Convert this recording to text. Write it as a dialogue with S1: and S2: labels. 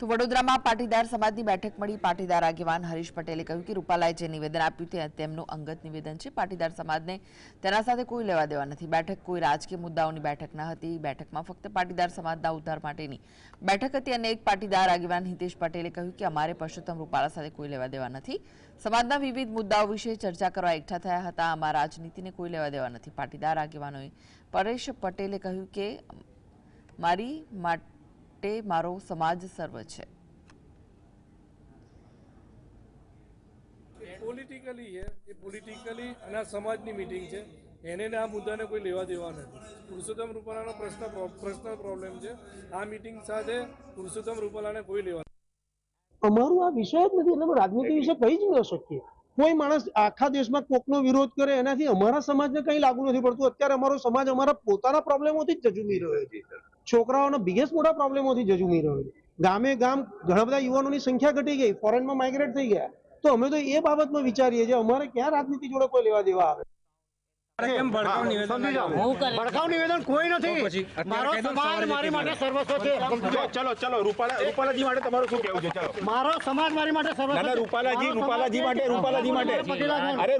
S1: તો વડોદરામાં પાટીદાર સમાજની બેઠક મળી। પાટીદાર આગેવાન હરીશ પટેલે કહ્યું કે રૂપાલાએ જે નિવેદન આપ્યું તે તેમનું અંગત નિવેદન છે। પાટીદાર સમાજને તેના સાથે કોઈ લેવા દેવા નથી। બેઠક કોઈ રાજકીય મુદ્દાઓની બેઠક ન હતી। બેઠકમાં ફક્ત પાટીદાર સમાજના ઉદ્ધાર માટેની બેઠક હતી અને એક પાટીદાર આગેવાન હિતેશ પટેલે કહ્યું કે અમારે પરસોત્તમ રૂપાલા સાથે કોઈ લેવા દેવા નથી। સમાજના વિવિધ મુદ્દાઓ વિશે ચર્ચા કરવા એકઠા થયા હતા। આમાં રાજનીતિને કોઈ લેવા દેવા નથી। પાટીદાર આગેવાનોએ પરેશ પટેલે કહ્યું કે મારી માટે મારો સમાજ સર્વ છે।
S2: પોલિટિકલી है ये પોલિટિકલી અને સમાજની મીટિંગ છે એને આ મુદ્દાને કોઈ લેવા દેવા નથી। પુરુષોત્તમ રૂપાલાનો પર્સનલ પ્રોબ્લેમ છે। આ મીટિંગ સાથે પુરુષોત્તમ રૂપાલાને કોઈ લેવા
S3: અમારું આ વિષય જ નથી એટલે રાજનીતિ વિશે કહી જ ન શકીએ। કોઈ માણસ આખા દેશમાં કોકનો વિરોધ કરે એનાથી અમારા સમાજને કંઈ લાગુ નથી પડતું। અત્યારે અમારો સમાજ અમારા પોતાના પ્રોબ્લેમોથી જ જજુમી રહ્યો છે। છોકરાઓના બિગેસ્ટ મોટા પ્રોબ્લેમોથી જજુમી રહ્યો છે। ગામે ગામ ઘણા બધા યુવાનોની સંખ્યા ઘટી ગઈ, ફોરેનમાં માઇગ્રેટ થઈ ગયા। તો અમે તો એ બાબતમાં વિચારીએ છીએ અમારે ક્યાં રાજનીતિ જોડે કોઈ લેવા દેવા આવે।
S4: ભડકાઉ નિવેદન કોઈ નથી। મારો સમાજ મારી માટે સર્વસ્વ છે।
S5: ચલો રૂપાલાજી માટે તમારું શું કહેવું છે? ચલો
S4: મારો સમાજ મારી માટે સર્વસ્વ છે।
S5: રૂપાલાજી માટે અરે